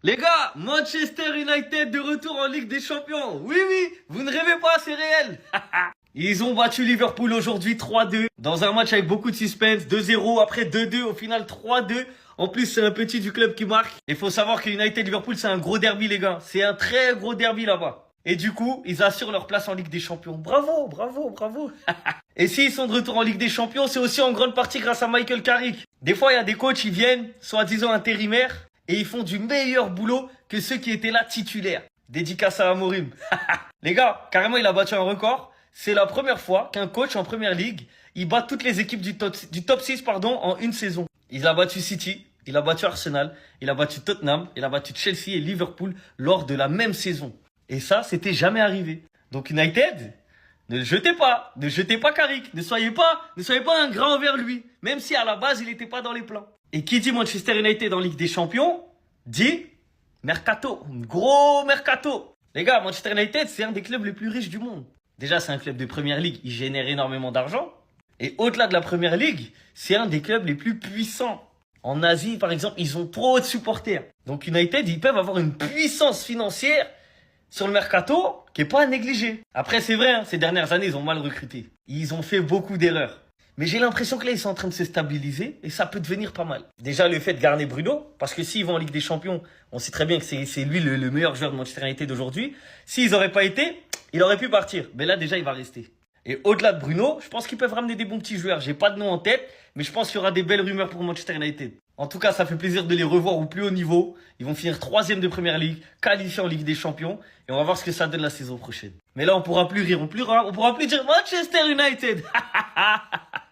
Les gars, Manchester United de retour en Ligue des Champions. Oui, oui, vous ne rêvez pas, c'est réel. Ils ont battu Liverpool aujourd'hui 3-2 dans un match avec beaucoup de suspense. 2-0, après 2-2, au final 3-2. En plus, c'est un petit du club qui marque. Il faut savoir que United-Liverpool, c'est un gros derby, les gars. C'est un très gros derby là-bas. Et du coup, ils assurent leur place en Ligue des Champions. Bravo, bravo, bravo. Et s'ils sont de retour en Ligue des Champions, c'est aussi en grande partie grâce à Michael Carrick. Des fois, il y a des coachs, ils viennent, soi-disant intérimaires, et ils font du meilleur boulot que ceux qui étaient là titulaires. Dédicace à Amorim. Les gars, carrément, il a battu un record. C'est la première fois qu'un coach en première ligue, il bat toutes les équipes du top 6 en une saison. Il a battu City, il a battu Arsenal, il a battu Tottenham, il a battu Chelsea et Liverpool lors de la même saison. Et ça, c'était jamais arrivé. Donc United, ne jetez pas Carrick, ne soyez pas ingrat envers lui, même si à la base, il n'était pas dans les plans. Et qui dit Manchester United en Ligue des Champions, dit mercato, gros mercato. Les gars, Manchester United, c'est un des clubs les plus riches du monde. Déjà, c'est un club de première ligue, il génère énormément d'argent. Et au-delà de la première ligue, c'est un des clubs les plus puissants. En Asie, par exemple, ils ont trop de supporters. Donc United, ils peuvent avoir une puissance financière sur le mercato qui est pas à négliger. Après, c'est vrai, hein, ces dernières années, ils ont mal recruté. Ils ont fait beaucoup d'erreurs. Mais j'ai l'impression que là, ils sont en train de se stabiliser et ça peut devenir pas mal. Déjà, le fait de garder Bruno, parce que s'ils vont en Ligue des Champions, on sait très bien que c'est lui le meilleur joueur de Manchester United d'aujourd'hui. S'ils n'auraient pas été, il aurait pu partir. Mais là, déjà, il va rester. Et au-delà de Bruno, je pense qu'ils peuvent ramener des bons petits joueurs. J'ai pas de nom en tête, mais je pense qu'il y aura des belles rumeurs pour Manchester United. En tout cas, ça fait plaisir de les revoir au plus haut niveau. Ils vont finir 3e de Première Ligue, qualifiés en Ligue des Champions. Et on va voir ce que ça donne la saison prochaine. Mais là, on pourra plus rire, on pourra plus dire Manchester United.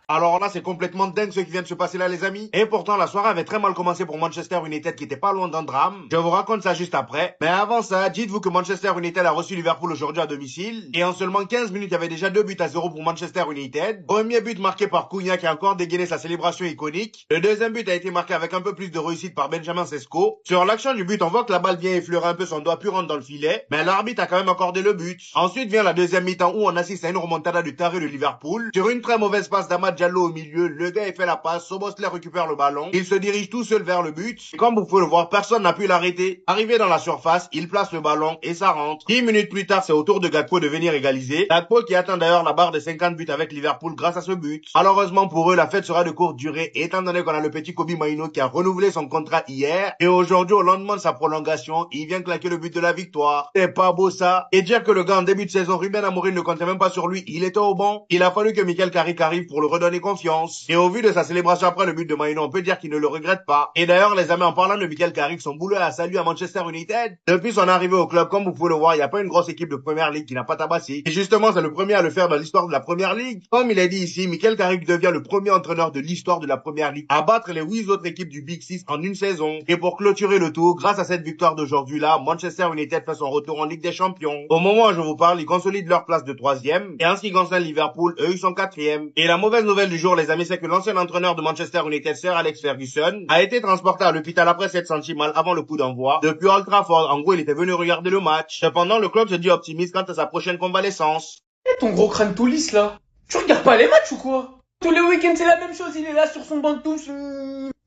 Alors là, c'est complètement dingue ce qui vient de se passer là, les amis. Et pourtant, la soirée avait très mal commencé pour Manchester United qui était pas loin d'un drame. Je vous raconte ça juste après. Mais avant ça, dites-vous que Manchester United a reçu Liverpool aujourd'hui à domicile. Et en seulement 15 minutes, il y avait déjà 2-0 pour Manchester United. Premier but marqué par Cunha qui a encore dégainé sa célébration iconique. Le deuxième but a été marqué avec un peu plus de réussite par Benjamin Sesko. Sur l'action du but, on voit que la balle vient effleurer un peu son doigt puis rentre dans le filet. Mais l'arbitre a quand même accordé le but. Ensuite vient la deuxième mi-temps où on assiste à une remontada du taré de Liverpool. Sur une très mauvaise passe d'Amad Diallo au milieu, le gars il fait la passe, Szoboszlai récupère le ballon, il se dirige tout seul vers le but, et comme vous pouvez le voir, personne n'a pu l'arrêter. Arrivé dans la surface, il place le ballon et ça rentre. 10 minutes plus tard, c'est au tour de Gakpo de venir égaliser. Gakpo qui atteint d'ailleurs la barre des 50 buts avec Liverpool grâce à ce but. Malheureusement pour eux, la fête sera de courte durée, étant donné qu'on a le petit Kobbie Mainoo qui a renouvelé son contrat hier, et aujourd'hui, au lendemain de sa prolongation, il vient claquer le but de la victoire. C'est pas beau ça. Et dire que le gars en début de saison, Ruben Amorim ne comptait même pas sur lui, il était au banc. Il a fallu que Michael Carrick arrive pour le redonner confiance. Et au vu de sa célébration après le but de Mainoo, on peut dire qu'il ne le regrette pas. Et d'ailleurs, les amis, en parlant de Michael Carrick, son boulot a salué à Manchester United. Depuis son arrivée au club, comme vous pouvez le voir, il n'y a pas une grosse équipe de première ligue qui n'a pas tabassé. Et justement, c'est le premier à le faire dans l'histoire de la première ligue. Comme il est dit ici, Michael Carrick devient le premier entraîneur de l'histoire de la première ligue à battre les 8 autres équipes du Big Six en une saison. Et pour clôturer le tour, grâce à cette victoire d'aujourd'hui là, Manchester United fait son retour en Ligue des Champions. Au moment où je vous parle, ils consolident leur place de 3e. Et en ce qui concerne Liverpool, eux, ils sont 4e. Et la mauvaise nouvelle du jour, les amis, c'est que l'ancien entraîneur de Manchester United, Sir Alex Ferguson, a été transporté à l'hôpital après s'être senti mal avant le coup d'envoi. Depuis Old Trafford, en gros, il était venu regarder le match. Cependant, le club se dit optimiste quant à sa prochaine convalescence. Et ton gros crâne tout lisse là, tu regardes pas les matchs ou quoi? Tous les week-ends c'est la même chose, il est là sur son banc de touche.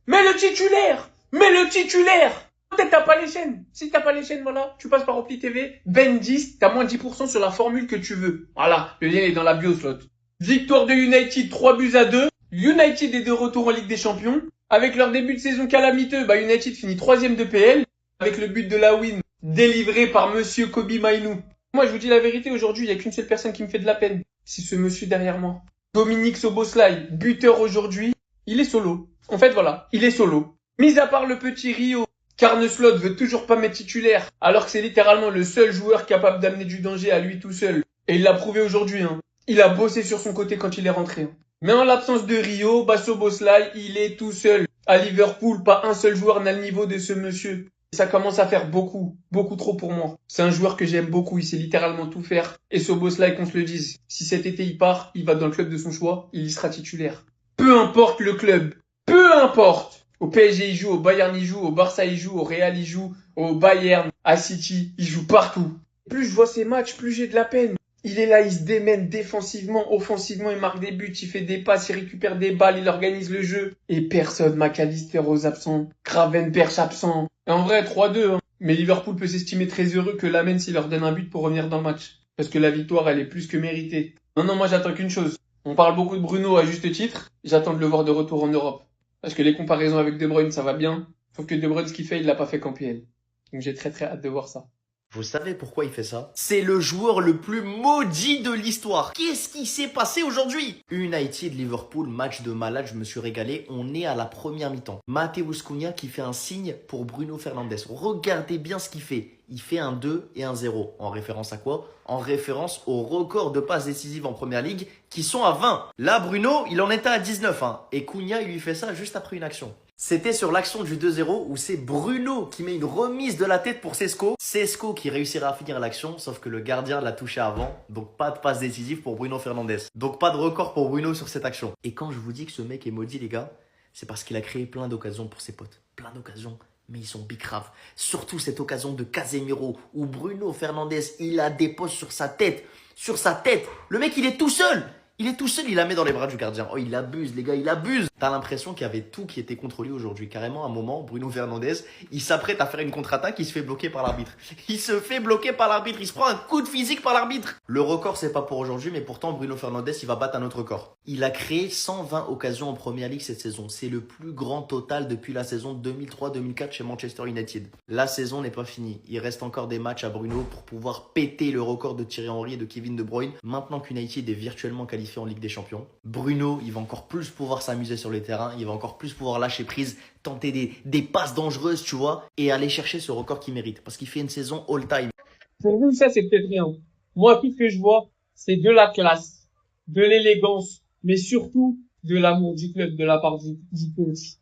Mais le titulaire! Mais le titulaire! Peut-être t'as pas les chaînes. Si t'as pas les chaînes, voilà, tu passes par Opti TV, Ben 10, t'as moins 10% sur la formule que tu veux. Voilà, le lien est dans la bio slot. Victoire de United 3-2. United est de retour en Ligue des Champions. Avec leur début de saison calamiteux, United finit 3e de PL. Avec le but de la win délivré par monsieur Kobbie Mainoo. Moi, je vous dis la vérité, aujourd'hui, il n'y a qu'une seule personne qui me fait de la peine. C'est ce monsieur derrière moi. Dominique Szoboszlai, buteur aujourd'hui. Il est solo. En fait, voilà, il est solo. Mis à part le petit Rio, qu'Arne Slot veut toujours pas mettre titulaire, alors que c'est littéralement le seul joueur capable d'amener du danger à lui tout seul. Et il l'a prouvé aujourd'hui, hein. Il a bossé sur son côté quand il est rentré, hein. Mais en l'absence de Rio, Szoboszlai, il est tout seul. À Liverpool, pas un seul joueur n'a le niveau de ce monsieur. Ça commence à faire beaucoup trop pour moi. C'est un joueur que j'aime beaucoup, il sait littéralement tout faire. Et Szoboszlai, qu'on se le dise, si cet été il part, il va dans le club de son choix, il y sera titulaire. Peu importe le club, peu importe. Au PSG il joue, au Bayern il joue, au Barça il joue, au Real il joue, au Bayern, à City, il joue partout. Plus je vois ces matchs, plus j'ai de la peine. Il est là, il se démène défensivement, offensivement, il marque des buts, il fait des passes, il récupère des balles, il organise le jeu. Et personne, McAllister aux absents, Gravenberch absent. Et en vrai, 3-2, hein. Mais Liverpool peut s'estimer très heureux que Lamine s'il leur donne un but pour revenir dans le match. Parce que la victoire, elle est plus que méritée. Non, moi j'attends qu'une chose. On parle beaucoup de Bruno à juste titre. J'attends de le voir de retour en Europe. Parce que les comparaisons avec De Bruyne, ça va bien. Sauf que De Bruyne, ce qu'il fait, il l'a pas fait qu'en PL. Donc j'ai très hâte de voir ça. Vous savez pourquoi il fait ça? C'est le joueur le plus maudit de l'histoire. Qu'est-ce qui s'est passé aujourd'hui? United Liverpool, match de malade, je me suis régalé. On est à la première mi-temps. Matheus Cunha qui fait un signe pour Bruno Fernandes. Regardez bien ce qu'il fait. Il fait un 2 et un 0. En référence à quoi? En référence au record de passes décisives en première ligue qui sont à 20. Là, Bruno, il en était à 19. Et Cunha, il lui fait ça juste après une action. C'était sur l'action du 2-0 où c'est Bruno qui met une remise de la tête pour Sesco. Sesco qui réussira à finir l'action, sauf que le gardien l'a touché avant. Donc pas de passe décisive pour Bruno Fernandes. Donc pas de record pour Bruno sur cette action. Et quand je vous dis que ce mec est maudit les gars, c'est parce qu'il a créé plein d'occasions pour ses potes. Plein d'occasions, mais ils sont bicraves. Surtout cette occasion de Casemiro où Bruno Fernandes, il la dépose sur sa tête. Sur sa tête. Le mec, il est tout seul. Il est tout seul, il la met dans les bras du gardien. Oh, il abuse, les gars, il abuse. T'as l'impression qu'il y avait tout qui était contre lui aujourd'hui. Carrément, à un moment, Bruno Fernandes, il s'apprête à faire une contre-attaque, il se fait bloquer par l'arbitre. Il se fait bloquer par l'arbitre, il se prend un coup de physique par l'arbitre. Le record, c'est pas pour aujourd'hui, mais pourtant, Bruno Fernandes, il va battre un autre record. Il a créé 120 occasions en Première Ligue cette saison. C'est le plus grand total depuis la saison 2003-2004 chez Manchester United. La saison n'est pas finie. Il reste encore des matchs à Bruno pour pouvoir péter le record de Thierry Henry et de Kevin De Bruyne. Maintenant qu'United est virtuellement qualifié en Ligue des Champions, Bruno, il va encore plus pouvoir s'amuser sur le terrain, il va encore plus pouvoir lâcher prise, tenter des passes dangereuses, tu vois, et aller chercher ce record qu'il mérite, parce qu'il fait une saison all-time. Pour vous, ça, c'est peut-être rien. Moi, tout ce que je vois, c'est de la classe, de l'élégance, mais surtout de l'amour du club de la part du coach.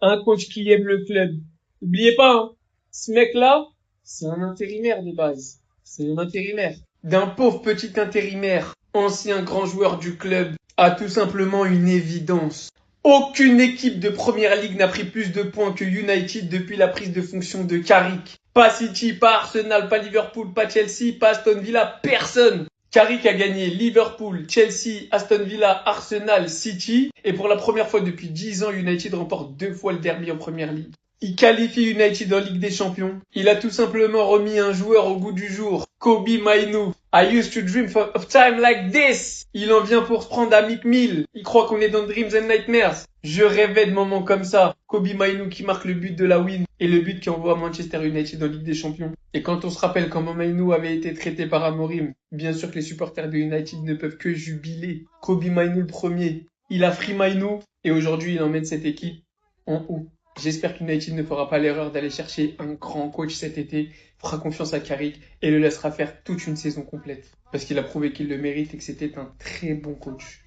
Un coach qui aime le club. N'oubliez pas, hein, ce mec-là, c'est un intérimaire de base. C'est un intérimaire. D'un pauvre petit intérimaire, ancien grand joueur du club, a tout simplement une évidence. Aucune équipe de Première Ligue n'a pris plus de points que United depuis la prise de fonction de Carrick. Pas City, pas Arsenal, pas Liverpool, pas Chelsea, pas Aston Villa, personne. Carrick a gagné Liverpool, Chelsea, Aston Villa, Arsenal, City. Et pour la première fois depuis 10 ans, United remporte 2 fois le derby en Première Ligue. Il qualifie United en Ligue des Champions. Il a tout simplement remis un joueur au goût du jour. Kobe Mainoo. I used to dream of time like this. Il en vient pour se prendre à Mick Mill. Il croit qu'on est dans Dreams and Nightmares. Je rêvais de moments comme ça. Kobe Mainoo qui marque le but de la win et le but qui envoie Manchester United en Ligue des Champions. Et quand on se rappelle comment Mainoo avait été traité par Amorim, bien sûr que les supporters de United ne peuvent que jubiler. Kobe Mainoo le premier. Il a free Mainoo et aujourd'hui il emmène cette équipe en haut. J'espère qu'United ne fera pas l'erreur d'aller chercher un grand coach cet été, fera confiance à Carrick et le laissera faire toute une saison complète. Parce qu'il a prouvé qu'il le mérite et que c'était un très bon coach.